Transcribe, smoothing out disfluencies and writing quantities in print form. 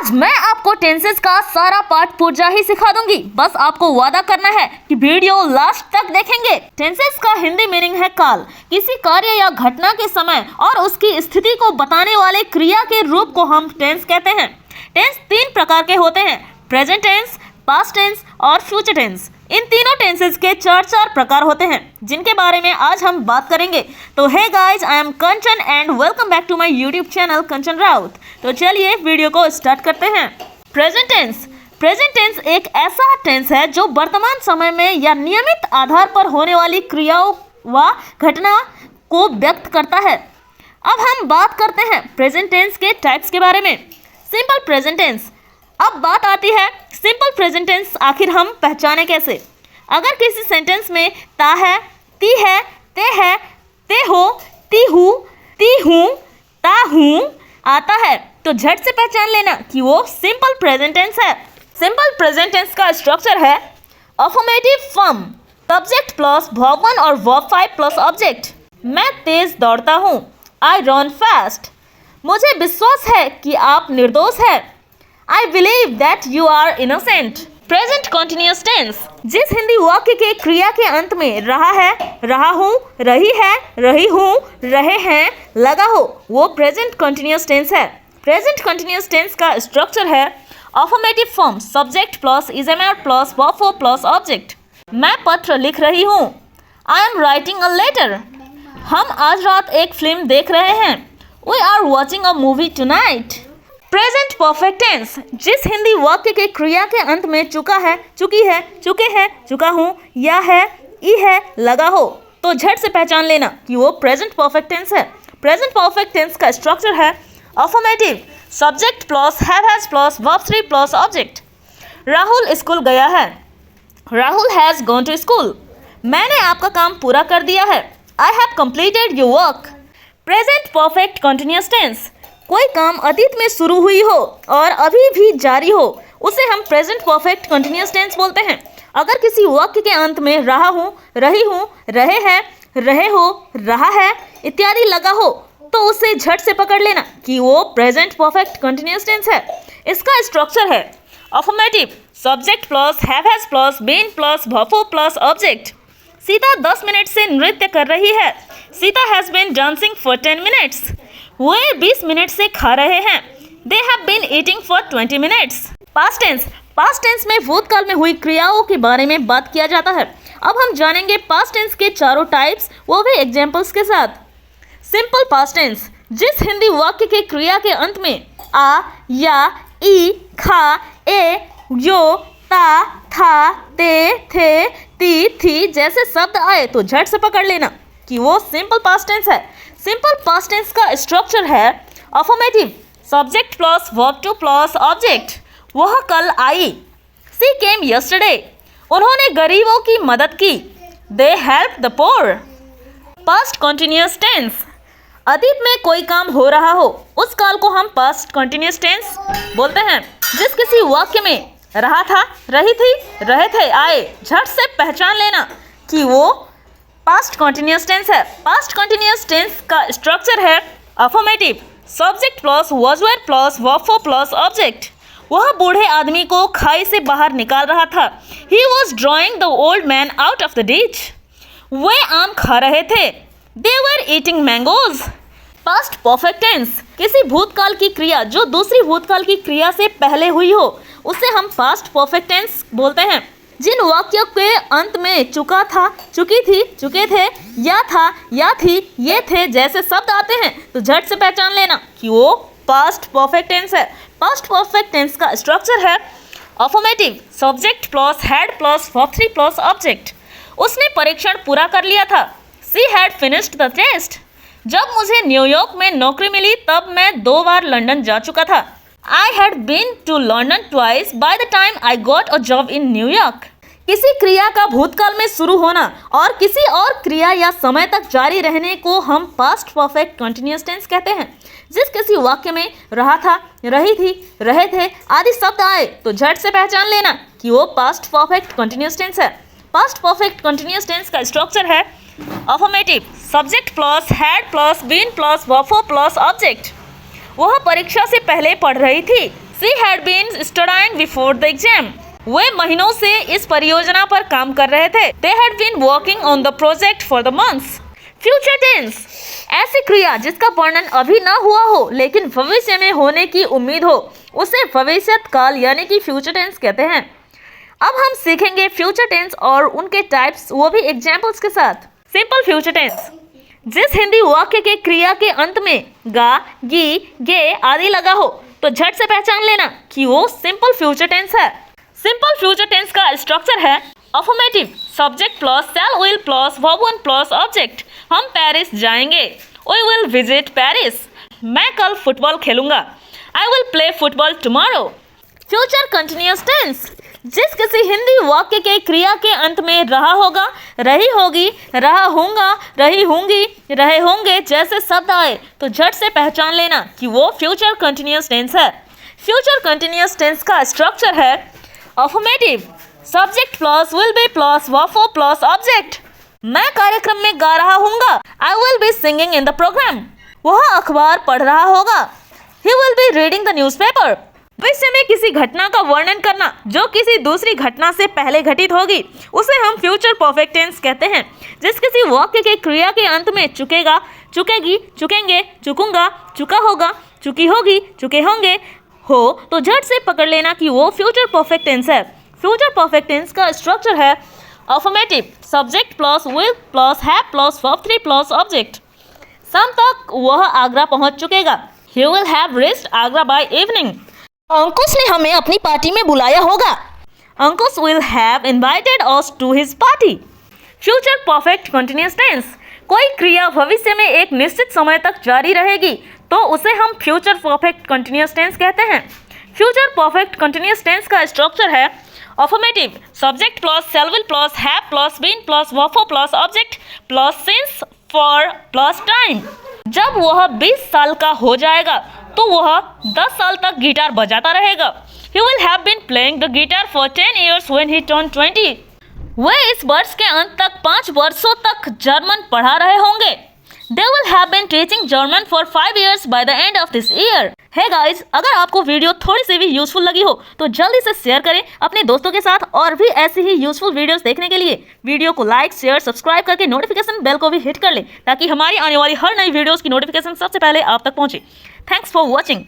आज मैं आपको टेंसेस का सारा पार्ट पुर्जा ही सिखा दूंगी। बस आपको वादा करना है कि वीडियो लास्ट तक देखेंगे। टेंसेस का हिंदी मीनिंग है काल। किसी कार्य या घटना के समय और उसकी स्थिति को बताने वाले क्रिया के रूप को हम टेंस कहते हैं। टेंस 3 प्रकार के होते हैं, प्रेजेंट टेंस, पास्ट टेंस और फ्यूचर टेंस। इन तीनों टेंसेस के 4 प्रकार होते हैं जिनके बारे में आज हम बात करेंगे। तो hey guys, I am Kanchan and welcome back to my YouTube channel Kanchan Raut. तो चलिए वीडियो को स्टार्ट करते हैं। Present tense. प्रेजेंट टेंस एक ऐसा टेंस है जो वर्तमान समय में या नियमित आधार पर होने वाली क्रियाओं व घटना को व्यक्त करता है। अब हम बात करते हैं प्रेजेंट टेंस के टाइप्स के बारे में। Simple present tense. अब बात आती है सिंपल प्रेजेंट टेंस आखिर हम पहचाने कैसे। अगर किसी सेंटेंस में ता है, ती है, ते हो, ती हूँ, ता हूँ आता है तो झट से पहचान लेना कि वो सिंपल प्रेजेंट टेंस है। सिंपल प्रेजेंट टेंस का स्ट्रक्चर है affirmative form, subject plus verb 1 और वर्ब 5 प्लस ऑब्जेक्ट। मैं तेज दौड़ता हूँ, आई रन फास्ट। मुझे विश्वास है कि आप निर्दोष है, I believe that you are innocent। Present continuous tense. जिस हिंदी वाक्य के क्रिया के अंत में रहा है, रहा हूँ, रही है, रही हूँ, रहे हैं लगा हो, वो प्रेजेंट कॉन्टिन्यूअस टेंस है। प्रेजेंट कॉन्टिन्यूअस टेंस का स्ट्रक्चर है अफर्मेटिव फॉर्म, सब्जेक्ट प्लस इजमेर प्लस वर्ब 4 प्लस ऑब्जेक्ट। मैं पत्र लिख रही हूँ, I am writing a letter. हम आज रात एक फिल्म देख रहे हैं, we are watching a movie tonight. Present perfect tense. जिस हिंदी वाक्य के क्रिया के अंत में चुका है, चुकी है, चुके हैं, चुका हूँ, या है, ई है लगा हो तो झट से पहचान लेना कि वो प्रेजेंट परफेक्ट टेंस है। प्रेजेंट परफेक्ट टेंस का स्ट्रक्चर है affirmative, subject plus has plus verb 3 plus object. Rahul school गया है, Rahul has gone to school. मैंने आपका काम पूरा कर दिया है, I have completed your work. Present perfect continuous tense. कोई काम अतीत में शुरू हुई हो और अभी भी जारी हो उसे हम प्रेजेंट परफेक्ट कंटिन्यूअस टेंस बोलते हैं। अगर किसी वाक्य के अंत में रहा हूँ, रही हूँ, रहे हैं, रहे हो, रहा है इत्यादि लगा हो तो उसे झट से पकड़ लेना कि वो प्रेजेंट परफेक्ट कंटिन्यूअस टेंस है। इसका स्ट्रक्चर है affirmative, subject plus has plus been plus verb 4 plus object. Sita 10 minute से नृत्य कर रही है, Sita has been dancing for 10 minutes. वे 20 मिनट से खा रहे हैं, they have been eating for 20 minutes. Past tense. Past tense में भूतकाल में हुई क्रियाओं के बारे में बात किया जाता है। अब हम जानेंगे पास्ट टेंस के 4 टाइप्स, वो भी एग्जाम्पल्स के साथ। Simple past tense. जिस हिंदी वाक्य के क्रिया के अंत में आ, या, ई, खा, ए, यो, ता, था, ते, थे, ती, थी जैसे शब्द आए तो झट से पकड़ लेना कि वो सिंपल पास्ट टेंस है। सिंपल पास्ट टेंस का स्ट्रक्चर है affirmative, subject plus verb 2 plus object. वह कल आई, शी केम यस्टरडे। उन्होंने गरीबों की मदद की, they help the poor. Past continuous tense. अतीत में कोई काम हो रहा हो उस काल को हम पास्ट कंटिन्यूअस टेंस बोलते हैं। जिस किसी वाक्य में रहा था, रही थी, रहे थे, आए झट से पहचान लेना कि वो पास्ट कंटिन्यूअस टेंस है। पास्ट कंटिन्यूअस टेंस का स्ट्रक्चर है affirmative, subject plus was were plus verb 4 plus object. वह बूढ़े आदमी को खाई से बाहर निकाल रहा था, he was drawing the old man out of the ditch. वे आम खा रहे थे, they were eating mangoes. Past perfect tense. किसी भूतकाल की क्रिया जो दूसरी भूतकाल की क्रिया से पहले हुई हो उसे हम पास्ट परफेक्ट टेंस बोलते हैं। जिन वाक्यों के अंत में चुका था, चुकी थी, चुके थे, या था, या थी, ये थे जैसे शब्द आते हैं तो झट से पहचान लेना कि वो पास्ट परफेक्ट टेंस है। पास्ट परफेक्ट टेंस का स्ट्रक्चर है affirmative, subject plus had plus verb 3 plus object. उसने परीक्षण पूरा कर लिया था, she had finished the test. जब मुझे न्यूयॉर्क में नौकरी मिली तब मैं 2 बार लंदन जा चुका था, I had been to London twice by the time I got a job in New York. किसी क्रिया का भूतकाल में शुरू होना और किसी और क्रिया या समय तक जारी रहने को हम पास्ट परफेक्ट कंटिन्यूअस टेंस कहते हैं। जिस किसी वाक्य में रहा था, रही थी, रहे थे आदि शब्द आए तो झट से पहचान लेना कि वो पास्ट परफेक्ट कंटिन्यूअस टेंस है। पास्ट परफेक्ट कंटिन्यूअस टेंस का स्ट्रक्चर है affirmative, subject plus had plus been plus verb 4 plus object. वह परीक्षा से पहले पढ़ रही थी, She had been studying before the exam. वे महीनों से इस परियोजना पर काम कर रहे थे. They had been working on the project for the months. Future tense ऐसी क्रिया जिसका वर्णन अभी ना हुआ हो लेकिन भविष्य में होने की उम्मीद हो, उसे भविष्यत काल यानी कि फ्यूचर टेंस कहते हैं. अब हम सीखेंगे फ्यूचर टेंस और उनके टाइप्स, वो भी एग्जाम्पल्स के साथ. सिंपल फ्यूचर टेंस जिस हिंदी वाक्य के क्रिया के अंत में गा, गी, गे आदि लगा हो तो झट से पहचान लेना कि वो सिंपल फ्यूचर टेंस है. सिंपल फ्यूचर टेंस का स्ट्रक्चर है affirmative, subject plus shall will plus verb one plus object. हम पेरिस जाएंगे. We will visit Paris. मैं कल फुटबॉल खेलूंगा. I will play football tomorrow. Future continuous tense जिस किसी हिंदी वाक्य के क्रिया के अंत में रहा होगा, रही होगी, रहा होगा, रही होंगी, रहे होंगे जैसे शब्द आए तो झट से पहचान लेना कि वो फ्यूचर कंटिन्यूअस टेंस है. फ्यूचर कंटिन्यूअस टेंस का स्ट्रक्चर है affirmative, subject plus will be plus verb plus object. मैं कार्यक्रम में गा रहा हूँगा. I will be singing in the program. वह अखबार पढ़ रहा होगा. He will be reading the newspaper. भविष्य में किसी घटना का वर्णन करना जो किसी दूसरी घटना से पहले घटित होगी, उसे हम फ्यूचर परफेक्ट टेंस कहते हैं. जिस किसी वाक्य के क्रिया के अंत में चुकेगा, चुकेगी, चुकेंगे, चुकूंगा, चुका होगा, चुकी होगी, चुके होंगे हो तो झट से पकड़ लेना कि वो फ्यूचर परफेक्ट टेंस है. फ्यूचर परफेक्ट टेंस का स्ट्रक्चर है affirmative, subject plus will plus have plus verb three plus object. शाम तक वह आगरा पहुंच चुकेगा. He will have reached Agra by evening. Ankush ने हमें अपनी पार्टी में बुलाया होगा. Ankush will have invited us to his party. Future perfect continuous tense कोई क्रिया भविष्य में एक निश्चित समय तक जारी रहेगी तो उसे हम फ्यूचर परफेक्ट कंटिन्यूअस टेंस कहते हैं. फ्यूचर परफेक्ट कंटिन्यूअस टेंस का स्ट्रक्चर है affirmative, subject plus shall will plus have plus been plus verb plus object plus since for plus time. जब वह 20 साल का हो जाएगा तो वह 10 साल तक गिटार बजाता रहेगा. He will have been playing the guitar for 10 years when he turned 20. वे इस वर्ष के अंत तक 5 वर्षों तक जर्मन पढ़ा रहे होंगे. They will have been teaching German for 5 years by the end of this year. Hey guys, अगर आपको वीडियो थोड़ी सी भी यूजफुल लगी हो तो जल्दी से शेयर करें अपने दोस्तों के साथ. और भी ऐसी ही यूजफुल वीडियोस देखने के लिए वीडियो को लाइक, शेयर, सब्सक्राइब करके नोटिफिकेशन बेल को भी हिट कर लें ताकि हमारी आने वाली हर नई वीडियोस की नोटिफिकेशन सबसे पहले आप तक पहुंचे. Thanks for watching.